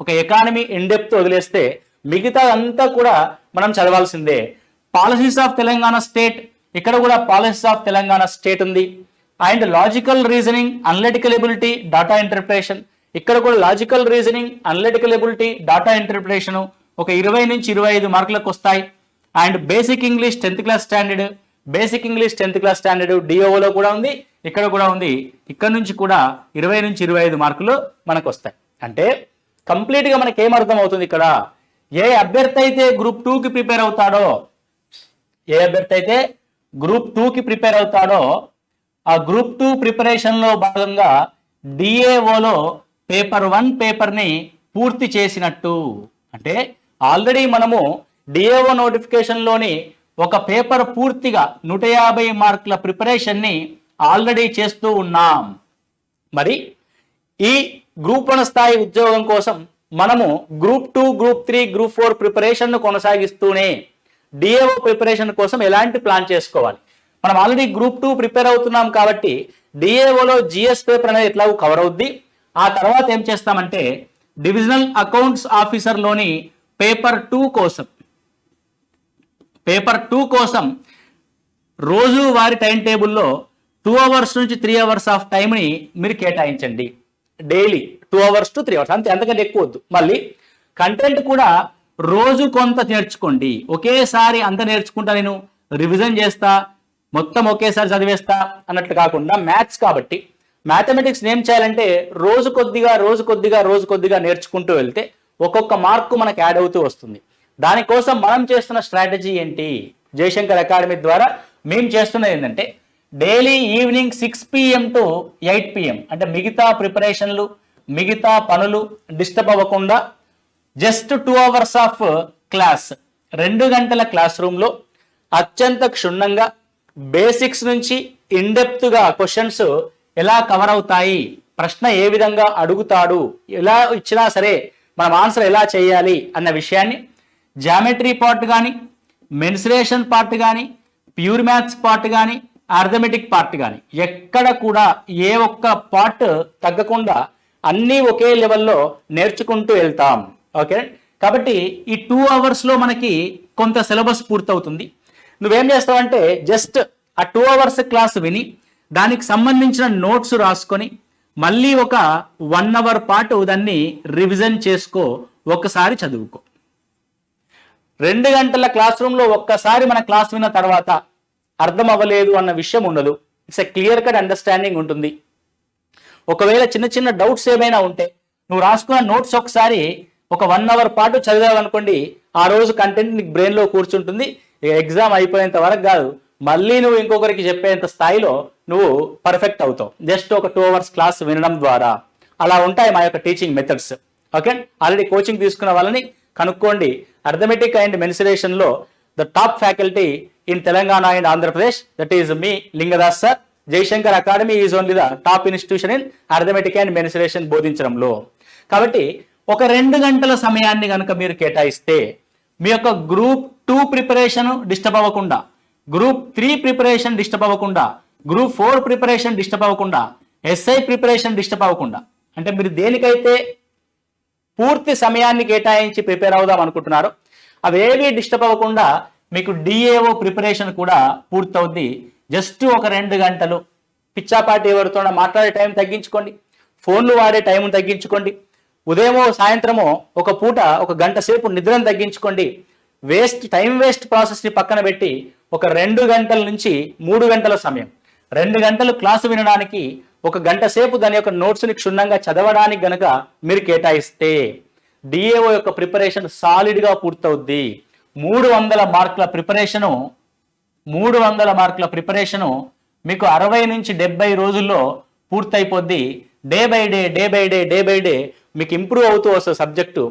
ఒక ఎకానమీ ఇన్డెప్త్ వదిలేస్తే మిగతా అంతా కూడా మనం చదవాల్సిందే. పాలసీస్ ఆఫ్ తెలంగాణ స్టేట్, ఇక్కడ కూడా పాలసీస్ ఆఫ్ తెలంగాణ స్టేట్ ఉంది. And logical reasoning, analytical ability, data interpretation, ఇక్కడ కూడా logical reasoning, analytical ability, data interpretation ఒక 20 నుంచి 25 మార్కులకు వస్తాయి. And basic English 10th class standard, basic English 10th class standard డిఓలో కూడా ఉంది, ఇక్కడ కూడా ఉంది. ఇక్కడ నుంచి కూడా 20 నుంచి 25 మార్కులు మనకు వస్తాయి. అంటే కంప్లీట్గా మనకి ఏమర్థం అవుతుంది ఇక్కడ, ఏ అభ్యర్థి అయితే గ్రూప్ 2కి ప్రిపేర్ అవుతాడో, ఏ అభ్యర్థి అయితే గ్రూప్ 2కి ప్రిపేర్ అవుతాడో ఆ గ్రూప్ 2 ప్రిపరేషన్లో భాగంగా డిఏఓలో పేపర్ 1 పేపర్ని పూర్తి చేసినట్టు. అంటే ఆల్రెడీ మనము డిఏఓ నోటిఫికేషన్లోని ఒక పేపర్ పూర్తిగా 150 మార్కుల ప్రిపరేషన్ని ఆల్రెడీ చేస్తూ ఉన్నాం. మరి ఈ గ్రూప్ 1 స్థాయి ఉద్యోగం కోసం మనము గ్రూప్ 2, గ్రూప్ 3, గ్రూప్ 4 ప్రిపరేషన్ను కొనసాగిస్తూనే డిఏఓ ప్రిపరేషన్ కోసం ఎలాంటి ప్లాన్ చేసుకోవాలి. మనం ఆల్రెడీ గ్రూప్ 2 ప్రిపేర్ అవుతున్నాం కాబట్టి డిఏఓలో జిఎస్ పేపర్ అనేది ఎట్లాగో కవర్ అవుద్ది. ఆ తర్వాత ఏం చేస్తామంటే డివిజనల్ అకౌంట్స్ ఆఫీసర్లోని పేపర్ 2 కోసం రోజు వారి టైం టేబుల్లో 2 అవర్స్ నుంచి 3 అవర్స్ ఆఫ్ టైంని మీరు కేటాయించండి. డైలీ 2 అవర్స్ టు 3 అవర్స్, అంతే, అంతకంటే ఎక్కువ వద్దు. మళ్ళీ కంటెంట్ కూడా రోజు కొంత నేర్చుకోండి. ఒకేసారి అంత నేర్చుకుంటా, నేను రివిజన్ చేస్తా, మొత్తం ఒకేసారి చదివేస్తా అన్నట్లు కాకుండా మ్యాథ్స్ కాబట్టి మ్యాథమెటిక్స్ ఏం చేయాలంటే రోజు కొద్దిగా నేర్చుకుంటూ వెళ్తే ఒక్కొక్క మార్కు మనకు యాడ్ అవుతూ వస్తుంది. దానికోసం మనం చేస్తున్న స్ట్రాటజీ ఏంటి? జయశంకర్ అకాడమీ ద్వారా మేము చేస్తున్నది ఏంటంటే daily evening 6 PM to 8 PM, అంటే మిగతా ప్రిపరేషన్లు, మిగతా పనులు డిస్టర్బ్ అవ్వకుండా జస్ట్ 2 అవర్స్ ఆఫ్ క్లాస్, 2 గంటల క్లాస్ రూమ్లో అత్యంత క్షుణ్ణంగా బేసిక్స్ నుంచి ఇన్డెప్త్గా క్వశ్చన్స్ ఎలా కవర్ అవుతాయి, ప్రశ్న ఏ విధంగా అడుగుతాడు, ఎలా ఇచ్చినా సరే మనం ఆన్సర్ ఎలా చేయాలి అన్న విషయాన్ని జామెట్రీ పార్ట్ కానీ, మెన్సురేషన్ పార్ట్ కానీ, ప్యూర్ మ్యాథ్స్ పార్ట్ కానీ, అర్థమెటిక్ పార్ట్ కానీ ఎక్కడ కూడా ఏ ఒక్క పార్ట్ తగ్గకుండా అన్నీ ఒకే లెవెల్లో నేర్చుకుంటూ వెళ్తాం. ఓకే, కాబట్టి ఈ 2 అవర్స్లో మనకి కొంత సిలబస్ పూర్తవుతుంది. నువ్వేం చేస్తావంటే జస్ట్ ఆ 2 అవర్స్ క్లాస్ విని దానికి సంబంధించిన నోట్స్ రాసుకొని మళ్ళీ ఒక 1 అవర్ పాటు దాన్ని రివిజన్ చేసుకో, ఒక్కసారి చదువుకో. 2 గంటల క్లాస్ రూమ్లో ఒక్కసారి మన క్లాస్ విన్న తర్వాత అర్థం అవ్వలేదు అన్న విషయం ఉండదు. It's a clear cut understanding ఉంటుంది. ఒకవేళ చిన్న చిన్న డౌట్స్ ఏమైనా ఉంటే నువ్వు రాసుకున్న నోట్స్ ఒకసారి ఒక 1 అవర్ పాటు చదివావనుకోండి, ఆ రోజు కంటెంట్ నీకు బ్రెయిన్లో కూర్చుంటుంది. ఎగ్జామ్ అయిపోయేంత వరకు కాదు, మళ్ళీ నువ్వు ఇంకొకరికి చెప్పేంత స్థాయిలో నువ్వు పర్ఫెక్ట్ అవుతావు జస్ట్ ఒక 2 అవర్స్ క్లాస్ వినడం ద్వారా. అలా ఉంటాయి మా యొక్క teaching methods. Okay, already coaching తీసుకున్న వాళ్ళని కనుక్కోండి. అర్థమెటిక్ అండ్ మెన్సురేషన్లో the top faculty in Telangana and Andhra Pradesh, that is మీ Lingadas sir. Jayashankar academy is only the top institution in arithmetic and mensuration బోధించడంలో. కాబట్టి ఒక 2 గంటల సమయాన్ని కనుక మీరు కేటాయిస్తే మీ యొక్క గ్రూప్ 2 ప్రిపరేషన్ డిస్టర్బ్ అవ్వకుండా, గ్రూప్ 3 ప్రిపరేషన్ డిస్టర్బ్ అవ్వకుండా, గ్రూప్ 4 ప్రిపరేషన్ డిస్టర్బ్ అవ్వకుండా, ఎస్ఐ ప్రిపరేషన్ డిస్టర్బ్ అవ్వకుండా, అంటే మీరు దేనికైతే పూర్తి సమయాన్ని కేటాయించి ప్రిపేర్ అవుదాం అనుకుంటున్నారో అవేవి డిస్టర్బ్ అవ్వకుండా మీకు డిఏఓ ప్రిపరేషన్ కూడా పూర్తవుద్ది. జస్ట్ ఒక 2 గంటలు పిచ్చాపాటి ఎవరితో మాట్లాడే టైం తగ్గించుకోండి, ఫోన్లు వాడే టైం తగ్గించుకోండి, ఉదయమో సాయంత్రమో ఒక పూట 1 గంట సేపు నిద్రను తగ్గించుకోండి. టైం వేస్ట్ ప్రాసెస్ని పక్కన పెట్టి ఒక 2 గంటల నుంచి 3 గంటల సమయం, 2 గంటలు క్లాసు వినడానికి 1 గంట సేపు దాని యొక్క నోట్స్ని క్షుణ్ణంగా చదవడానికి గనక మీరు కేటాయిస్తే డిఏఓ యొక్క ప్రిపరేషన్ సాలిడ్గా పూర్తవుద్ది. 300 మార్కుల ప్రిపరేషను మీకు 60 నుంచి 70 రోజుల్లో పూర్తయిపోద్ది. డే బై డే మీకు ఇంప్రూవ్ అవుతూ వస్తుంది సబ్జెక్టు.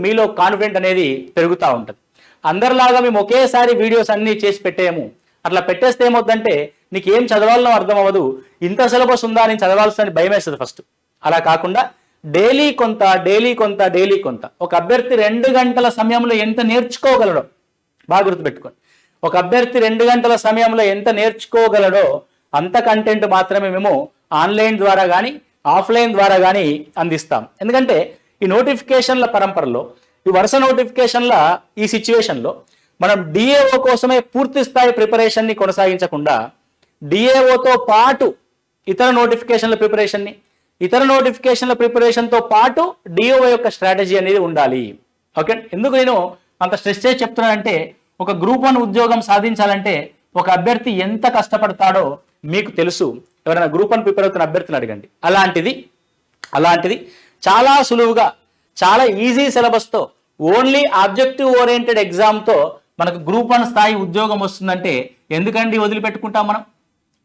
మీలో కాన్ఫిడెంట్ అనేది పెరుగుతూ ఉంటుంది. అందరిలాగా మేము ఒకేసారి వీడియోస్ అన్నీ చేసి పెట్టేయము. అట్లా పెట్టేస్తే ఏమవుతుందంటే నీకు ఏం చదవాలనో అర్థం అవ్వదు. ఇంత సిలబస్ ఉందా నేను చదవాల్సిన భయం వేస్తుంది ఫస్ట్. అలా కాకుండా డైలీ కొంత ఒక అభ్యర్థి 2 గంటల సమయంలో ఎంత నేర్చుకోగలడో బాగా గుర్తుపెట్టుకోండి. ఒక అభ్యర్థి 2 గంటల సమయంలో ఎంత నేర్చుకోగలడో అంత కంటెంట్ మాత్రమే మేము ఆన్లైన్ ద్వారా కానీ ఆఫ్లైన్ ద్వారా కానీ అందిస్తాం. ఎందుకంటే ఈ నోటిఫికేషన్ల పరంపరలో, ఈ వరుస నోటిఫికేషన్ల ఈ సిచ్యువేషన్లో మనం డిఏఓ కోసమే పూర్తి స్థాయి ప్రిపరేషన్ని కొనసాగించకుండా డిఏఓతో పాటు ఇతర నోటిఫికేషన్ల ప్రిపరేషన్తో పాటు డిఓ యొక్క స్ట్రాటజీ అనేది ఉండాలి. ఓకే, ఎందుకు నేను అంత స్ట్రెస్ చేసి చెప్తున్నానంటే ఒక గ్రూప్ 1 ఉద్యోగం సాధించాలంటే ఒక అభ్యర్థి ఎంత కష్టపడతాడో మీకు తెలుసు. ఎవరైనా గ్రూప్ 1 ప్రిపేర్ అవుతున్న అభ్యర్థులు అడగండి. అలాంటిది చాలా సులువుగా, చాలా ఈజీ సిలబస్తో, ఓన్లీ ఆబ్జెక్టివ్ ఓరియంటెడ్ ఎగ్జామ్తో మనకు గ్రూప్ 1 స్థాయి ఉద్యోగం వస్తుందంటే ఎందుకండి వదిలిపెట్టుకుంటాం మనం?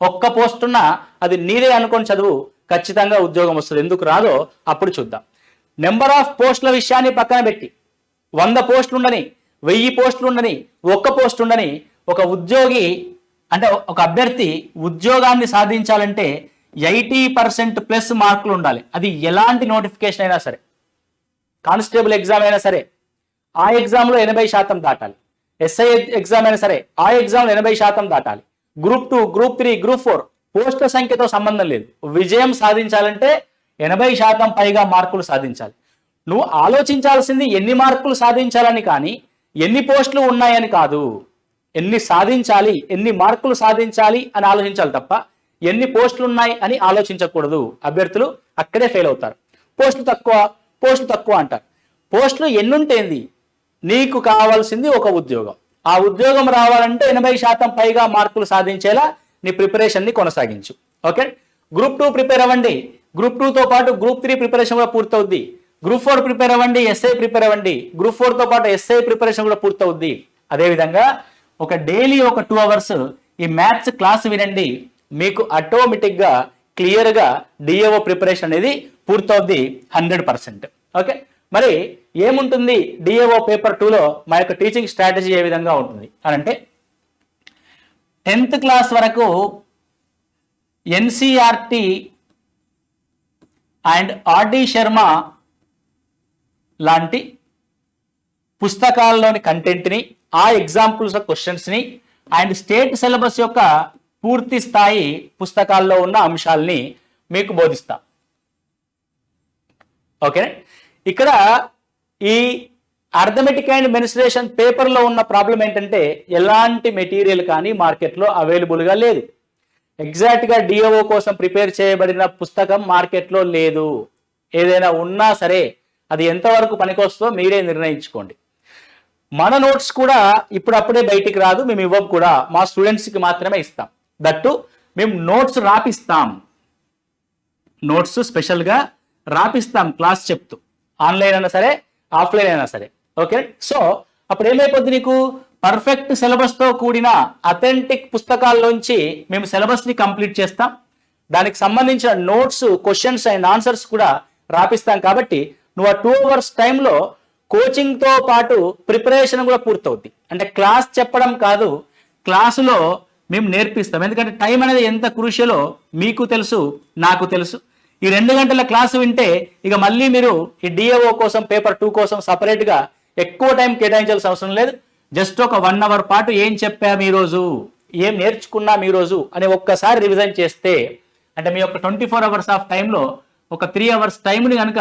ఒక్క పోస్ట్ ఉన్నా అది నీదే అనుకొని చదువు, ఖచ్చితంగా ఉద్యోగం వస్తుంది. ఎందుకు రాదో అప్పుడు చూద్దాం. నెంబర్ ఆఫ్ పోస్టుల విషయాన్ని పక్కన పెట్టి 100 పోస్టులు ఉండని, 1000 పోస్టులు ఉండని, 1 పోస్ట్ ఉండని, ఒక ఉద్యోగి అంటే ఒక అభ్యర్థి ఉద్యోగాన్ని సాధించాలంటే 80% ప్లస్ మార్కులు ఉండాలి. అది ఎలాంటి నోటిఫికేషన్ అయినా సరే. కానిస్టేబుల్ ఎగ్జామ్ అయినా సరే ఆ ఎగ్జామ్లో 80% దాటాలి. ఎస్ఐ ఎగ్జామ్ అయినా సరే ఆ ఎగ్జామ్లో 80% దాటాలి. గ్రూప్ 2, గ్రూప్ 3, గ్రూప్ 4 పోస్టుల సంఖ్యతో సంబంధం లేదు. విజయం సాధించాలంటే 80% పైగా మార్కులు సాధించాలి. నువ్వు ఆలోచించాల్సింది ఎన్ని మార్కులు సాధించాలని కానీ ఎన్ని పోస్టులు ఉన్నాయని కాదు. ఎన్ని సాధించాలి, ఎన్ని మార్కులు సాధించాలి అని ఆలోచించాలి తప్ప ఎన్ని పోస్టులు ఉన్నాయి అని ఆలోచించకూడదు. అభ్యర్థులు అక్కడే ఫెయిల్ అవుతారు. పోస్టులు తక్కువ అంటారు. పోస్టులు ఎన్నుంటేంది, నీకు కావాల్సింది ఒక ఉద్యోగం. ఆ ఉద్యోగం రావాలంటే 80% పైగా మార్కులు సాధించేలా నీ ప్రిపరేషన్ని కొనసాగించు. ఓకే, గ్రూప్ 2 ప్రిపేర్ అవ్వండి. గ్రూప్ 2తో పాటు గ్రూప్ 3 ప్రిపరేషన్ కూడా పూర్తవుద్ది. గ్రూప్ 4 ప్రిపేర్ అవ్వండి, ఎస్ఐ ప్రిపేర్ అవ్వండి. గ్రూప్ 4తో పాటు ఎస్ఐ ప్రిపరేషన్ కూడా పూర్తవుద్ది. అదేవిధంగా ఒక డైలీ ఒక 2 అవర్స్ ఈ మ్యాథ్స్ క్లాస్ వినండి. మీకు ఆటోమేటిక్గా క్లియర్గా డిఏఓ ప్రిపరేషన్ అనేది పూర్తవుద్ది 100%. ఓకే, మరి ఏముంటుంది డిఏఓ పేపర్ 2లో మా యొక్క టీచింగ్ స్ట్రాటజీ ఏ విధంగా ఉంటుంది అని అంటే 10th క్లాస్ వరకు ఎన్సిఆర్టి అండ్ ఆర్డి శర్మ లాంటి పుస్తకాల్లోని కంటెంట్ని, ఆ ఎగ్జాంపుల్స్ క్వశ్చన్స్ని అండ్ స్టేట్ సిలబస్ యొక్క పూర్తి స్థాయి పుస్తకాల్లో ఉన్న అంశాలని మీకు బోధిస్తాం. ఓకే, ఇక్కడ ఈ అర్థమెటిక్ అండ్ మెన్సురేషన్ పేపర్లో ఉన్న ప్రాబ్లం ఏంటంటే ఎలాంటి మెటీరియల్ కానీ మార్కెట్లో అవైలబుల్గా లేదు. ఎగ్జాక్ట్గా డిఓఓ కోసం ప్రిపేర్ చేయబడిన పుస్తకం మార్కెట్లో లేదు. ఏదైనా ఉన్నా సరే అది ఎంతవరకు పనికొస్తుందో మీరే నిర్ణయించుకోండి. మన నోట్స్ కూడా ఇప్పుడప్పుడే బయటికి రాదు, మేము ఇవ్వం కూడా, మా స్టూడెంట్స్కి మాత్రమే ఇస్తాం. దట్టు మేము నోట్స్ రాపిస్తాం, నోట్స్ స్పెషల్గా రాపిస్తాం క్లాస్ చెప్తూ, ఆన్లైన్ అయినా సరే ఆఫ్లైన్ అయినా సరే. ఓకే, సో అప్పుడు ఏమైపోద్ది, నీకు పర్ఫెక్ట్ సిలబస్తో కూడిన అథెంటిక్ పుస్తకాల్లోంచి మేము సిలబస్ని కంప్లీట్ చేస్తాం. దానికి సంబంధించిన నోట్స్, క్వశ్చన్స్ అండ్ ఆన్సర్స్ కూడా రాపిస్తాం. కాబట్టి నువ్వు ఆ 2 అవర్స్ టైంలో కోచింగ్తో పాటు ప్రిపరేషన్ కూడా పూర్తవుద్ది. అంటే క్లాస్ చెప్పడం కాదు, క్లాసులో మేము నేర్పిస్తాం. ఎందుకంటే టైం అనేది ఎంత క్రూషియలో మీకు తెలుసు, నాకు తెలుసు. ఈ 2 గంటల క్లాసు వింటే ఇక మళ్ళీ మీరు ఈ డిఏఓ కోసం పేపర్ 2 కోసం సపరేట్గా ఎక్కువ టైం కేటాయించాల్సిన అవసరం లేదు. జస్ట్ ఒక 1 అవర్ పాటు ఏం చెప్పాం ఈరోజు, ఏం నేర్చుకున్నాం ఈరోజు అని ఒక్కసారి రివిజన్ చేస్తే, అంటే మీ యొక్క 24 అవర్స్ ఆఫ్ టైంలో ఒక 3 అవర్స్ టైంని కనుక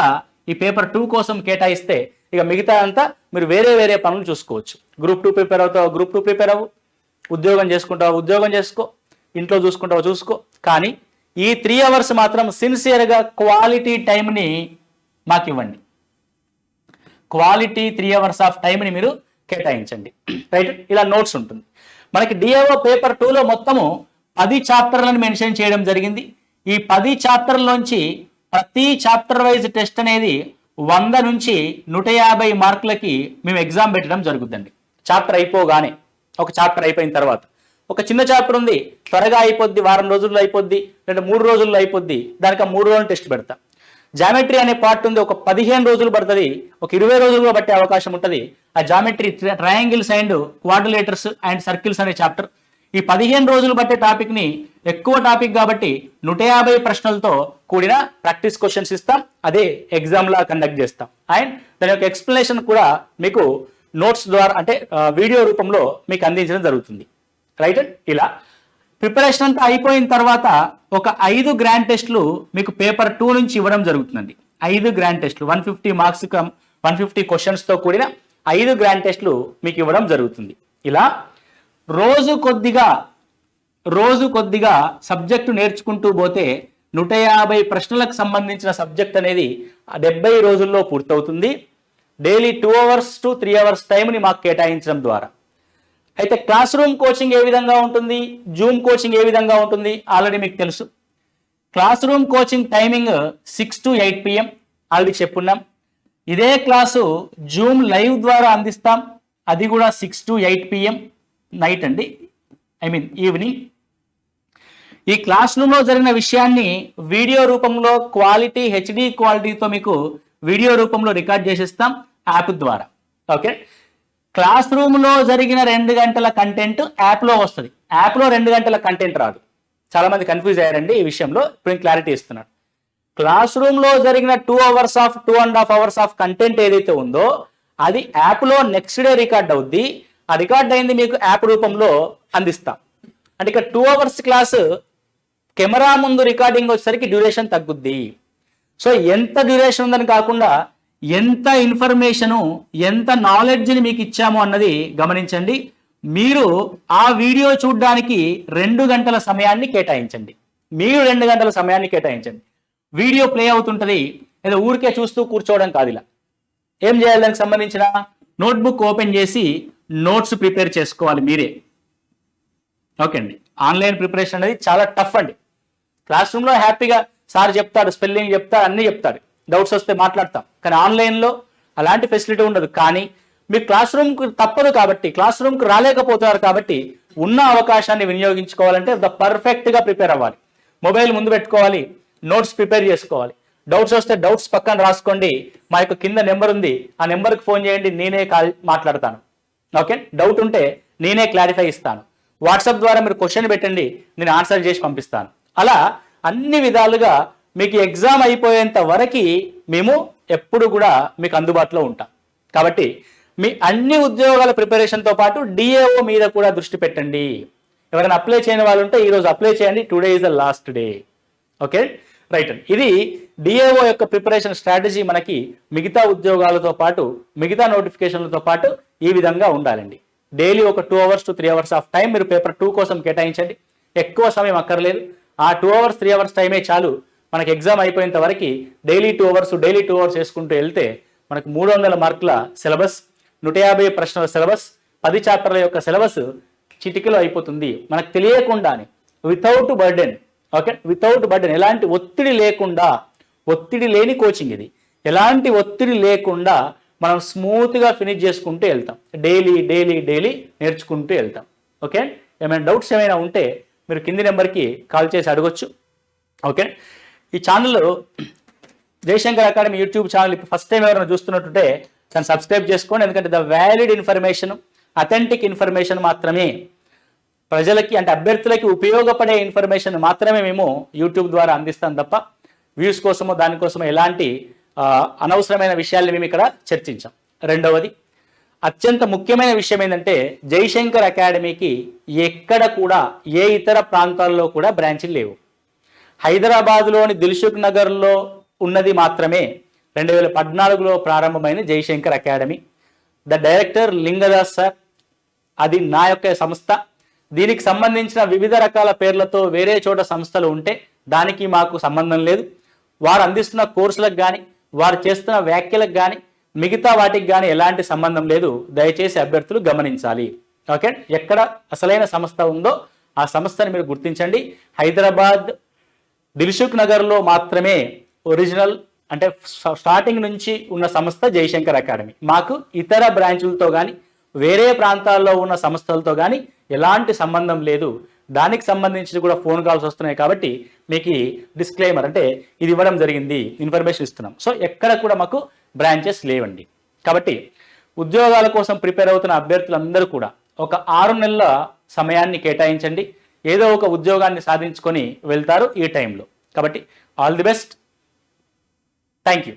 ఈ పేపర్ 2 కోసం కేటాయిస్తే ఇక మిగతా అంతా మీరు వేరే వేరే పనులు చూసుకోవచ్చు. గ్రూప్ 2 ప్రిపేర్ అవుతావు, గ్రూప్ 2 ప్రిపేర్ అవ్వు. ఉద్యోగం చేసుకుంటావు, ఉద్యోగం చేసుకో. ఇంట్లో చూసుకుంటావు, చూసుకో. కానీ ఈ 3 అవర్స్ మాత్రం సిన్సియర్గా క్వాలిటీ టైంని మాకు ఇవ్వండి. క్వాలిటీ 3 అవర్స్ ఆఫ్ టైంని మీరు కేటాయించండి. రైట్, ఇలా నోట్స్ ఉంటుంది. మనకి డిఏఓ పేపర్ 2లో మొత్తము 10 చాప్టర్లను మెన్షన్ చేయడం జరిగింది. ఈ 10 చాప్టర్లోంచి ప్రతి చాప్టర్ వైజ్ టెస్ట్ అనేది 100 నుంచి 150 మార్కులకి మేము ఎగ్జామ్ పెట్టడం జరుగుతుందండి. చాప్టర్ అయిపోగానే, ఒక చాప్టర్ అయిపోయిన తర్వాత ఒక చిన్న చాప్టర్ ఉంది, త్వరగా అయిపోద్ది, వారం రోజుల్లో అయిపోద్ది, లేదా 3 రోజుల్లో అయిపోద్ది, దానికి 3 రోజులు టెస్ట్ పెడతా. జామెట్రీ అనే పార్ట్ ఉంది, ఒక 15 రోజులు పడుతుంది, ఒక 20 రోజులుగా పట్టే అవకాశం ఉంటుంది. ఆ geometry, triangles and quadrilaterals and circles అనే చాప్టర్. ఈ 15 రోజులు పట్టే టాపిక్ని ఎక్కువ టాపిక్ కాబట్టి 150 ప్రశ్నలతో కూడిన ప్రాక్టీస్ క్వశ్చన్స్ ఇస్తాం. అదే ఎగ్జామ్లా కండక్ట్ చేస్తాం. అండ్ దాని యొక్క ఎక్స్ప్లెనేషన్ కూడా మీకు నోట్స్ ద్వారా, అంటే వీడియో రూపంలో మీకు అందించడం జరుగుతుంది. రైట్, ఇలా ప్రిపరేషన్ అంతా అయిపోయిన తర్వాత ఒక 5 గ్రాండ్ టెస్టులు మీకు పేపర్ 2 నుంచి ఇవ్వడం జరుగుతుందండి. 5 గ్రాండ్ టెస్టులు 150 మార్క్స్ 150 క్వశ్చన్స్తో కూడిన 5 గ్రాండ్ టెస్టులు మీకు ఇవ్వడం జరుగుతుంది. ఇలా రోజు కొద్దిగా సబ్జెక్టు నేర్చుకుంటూ పోతే 150 ప్రశ్నలకు సంబంధించిన సబ్జెక్ట్ అనేది 70 రోజుల్లో పూర్తవుతుంది. డైలీ 2 అవర్స్ టు 3 అవర్స్ టైంని మాకు కేటాయించడం ద్వారా. అయితే క్లాస్ రూమ్ కోచింగ్ ఏ విధంగా ఉంటుంది, జూమ్ కోచింగ్ ఏ విధంగా ఉంటుంది ఆల్రెడీ మీకు తెలుసు. Class room coaching timing 6 to 8 PM already చెప్పున్నాం. ఇదే క్లాసు జూమ్ లైవ్ ద్వారా అందిస్తాం, అది కూడా 6 to 8 PM నైట్ అండి, ఈవినింగ్. ఈ క్లాస్ రూమ్లో జరిగిన విషయాన్ని వీడియో రూపంలో క్వాలిటీ HD క్వాలిటీతో మీకు వీడియో రూపంలో రికార్డ్ చేసిస్తాం యాప్ ద్వారా. ఓకే, క్లాస్ రూమ్లో జరిగిన 2 గంటల కంటెంట్ యాప్లో వస్తుంది. యాప్లో 2 గంటల కంటెంట్ రాదు. చాలామంది కన్ఫ్యూజ్ అయ్యారండి ఈ విషయంలో, ఇప్పుడు క్లారిటీ ఇస్తున్నాను. క్లాస్ రూమ్లో జరిగిన 2.5 అవర్స్ ఆఫ్ కంటెంట్ ఏదైతే ఉందో అది యాప్లో నెక్స్ట్ డే రికార్డ్ అవుద్ది. ఆ రికార్డ్ అయింది మీకు యాప్ రూపంలో అందిస్తాం. అంటే ఇక్కడ 2 అవర్స్ క్లాసు కెమెరా ముందు రికార్డింగ్ వచ్చేసరికి డ్యూరేషన్ తగ్గుద్ది. సో ఎంత డ్యూరేషన్ ఉందని కాకుండా ఎంత ఇన్ఫర్మేషను, ఎంత నాలెడ్జ్ని మీకు ఇచ్చాము అన్నది గమనించండి. మీరు ఆ వీడియో చూడడానికి 2 గంటల సమయాన్ని కేటాయించండి. మీరు 2 గంటల సమయాన్ని కేటాయించండి. వీడియో ప్లే అవుతుంటుంది, ఏదో ఊరికే చూస్తూ కూర్చోవడం కాదు. ఇలా ఏం చేయాలి, దానికి సంబంధించిన నోట్బుక్ ఓపెన్ చేసి నోట్స్ ప్రిపేర్ చేసుకోవాలి మీరే. ఓకే అండి, ఆన్లైన్ ప్రిపరేషన్ అనేది చాలా టఫ్ అండి. క్లాస్ రూమ్లో హ్యాపీగా సార్ చెప్తాడు, స్పెల్లింగ్ చెప్తాడు, అన్నీ చెప్తాడు, డౌట్స్ వస్తే మాట్లాడతాం. కానీ ఆన్లైన్లో అలాంటి ఫెసిలిటీ ఉండదు. కానీ మీరు క్లాస్ రూమ్కి తప్పదు కాబట్టి, క్లాస్ రూమ్కి రాలేకపోతున్నారు కాబట్టి ఉన్న అవకాశాన్ని వినియోగించుకోవాలంటే పర్ఫెక్ట్గా ప్రిపేర్ అవ్వాలి. మొబైల్ ముందు పెట్టుకోవాలి, నోట్స్ ప్రిపేర్ చేసుకోవాలి. డౌట్స్ వస్తే డౌట్స్ పక్కన రాసుకోండి. మా యొక్క కింద నెంబర్ ఉంది, ఆ నెంబర్కి ఫోన్ చేయండి, నేనే మాట్లాడతాను. ఓకే, డౌట్ ఉంటే నేనే క్లారిఫై ఇస్తాను. వాట్సాప్ ద్వారా మీరు క్వశ్చన్ పెట్టండి, నేను ఆన్సర్ చేసి పంపిస్తాను. అలా అన్ని విధాలుగా మీకు ఎగ్జామ్ అయిపోయేంత వరకు మేము ఎప్పుడు కూడా మీకు అందుబాటులో ఉంటాం. కాబట్టి మీ అన్ని ఉద్యోగాల ప్రిపరేషన్తో పాటు డిఏఓ మీద కూడా దృష్టి పెట్టండి. ఎవరైనా అప్లై చేయని వాళ్ళు ఉంటే ఈరోజు అప్లై చేయండి. Today is the last day. Okay, right అండి. ఇది డిఏఓ యొక్క ప్రిపరేషన్ స్ట్రాటజీ. మనకి మిగతా ఉద్యోగాలతో పాటు, మిగతా నోటిఫికేషన్లతో పాటు ఈ విధంగా ఉండాలండి. డైలీ ఒక 2 hours to 3 hours of time మీరు పేపర్ 2 కోసం కేటాయించండి. ఎక్కువ సమయం అక్కర్లేదు. ఆ 2 అవర్స్ 3 అవర్స్ టైమే చాలు. మనకి ఎగ్జామ్ అయిపోయేంత వరకు డైలీ 2 అవర్స్ వేసుకుంటూ వెళ్తే మనకు 300 మార్కుల సిలబస్, 150 ప్రశ్నల సిలబస్, 10 చాప్టర్ల యొక్క సిలబస్ చిటికలో అయిపోతుంది మనకు తెలియకుండానే, without burden. Okay, without burden, ఎలాంటి ఒత్తిడి లేకుండా. ఒత్తిడి లేని కోచింగ్ ఇది. ఎలాంటి ఒత్తిడి లేకుండా మనం స్మూత్గా ఫినిష్ చేసుకుంటూ వెళ్తాం. డైలీ నేర్చుకుంటూ వెళ్తాం. ఓకే, ఏమైనా డౌట్స్ ఏమైనా ఉంటే మీరు కింది నెంబర్కి కాల్ చేసి అడగొచ్చు. ఓకే, ఈ ఛానల్లో జయశంకర్ అకాడమీ యూట్యూబ్ ఛానల్ ఇప్పుడు ఫస్ట్ టైం ఎవరైనా చూస్తున్నట్టుంటే దాన్ని సబ్స్క్రైబ్ చేసుకోండి. ఎందుకంటే the valid information, authentic information మాత్రమే, ప్రజలకి అంటే అభ్యర్థులకి ఉపయోగపడే ఇన్ఫర్మేషన్ మాత్రమే మేము యూట్యూబ్ ద్వారా అందిస్తాం తప్ప వ్యూస్ కోసమో దానికోసమో ఎలాంటి అనవసరమైన విషయాల్ని మేము ఇక్కడ చర్చించాం. రెండవది, అత్యంత ముఖ్యమైన విషయం ఏంటంటే జయశంకర్ అకాడమీకి ఎక్కడ కూడా ఏ ఇతర ప్రాంతాల్లో కూడా బ్రాంచీలు లేవు. హైదరాబాద్లోని దిల్సుఖ్ నగర్లో ఉన్నది మాత్రమే 2014లో ప్రారంభమైన Jayashankar academy. The director Lingadas sir, అది నా యొక్క సంస్థ. దీనికి సంబంధించిన వివిధ రకాల పేర్లతో వేరే చోట సంస్థలు ఉంటే దానికి మాకు సంబంధం లేదు. వారు అందిస్తున్న కోర్సులకు కానీ, వారు చేస్తున్న వ్యాఖ్యలకు కానీ, మిగతా వాటికి కానీ ఎలాంటి సంబంధం లేదు. దయచేసి అభ్యర్థులు గమనించాలి. ఓకే, ఎక్కడ అసలైన సంస్థ ఉందో ఆ సంస్థని మీరు గుర్తించండి. హైదరాబాద్ దిల్సుఖ్ నగర్లో మాత్రమే ఒరిజినల్ అంటే స్టార్టింగ్ నుంచి ఉన్న సంస్థ జయశంకర్ అకాడమీ. మాకు ఇతర బ్రాంచులతో కానీ, వేరే ప్రాంతాల్లో ఉన్న సంస్థలతో కానీ ఎలాంటి సంబంధం లేదు. దానికి సంబంధించి కూడా ఫోన్ కాల్స్ వస్తున్నాయి కాబట్టి మీకు డిస్క్లైమర్ అంటే ఇది ఇవ్వడం జరిగింది, ఇన్ఫర్మేషన్ ఇస్తున్నాం. సో ఎక్కడ కూడా మాకు బ్రాంచెస్ లేవండి. కాబట్టి ఉద్యోగాల కోసం ప్రిపేర్ అవుతున్న అభ్యర్థులందరూ కూడా ఒక 6 నెలల సమయాన్ని కేటాయించండి. ఏదో ఒక ఉద్యోగాన్ని సాధించుకొని వెళ్తారు ఈ టైంలో. కాబట్టి all the best. Thank you.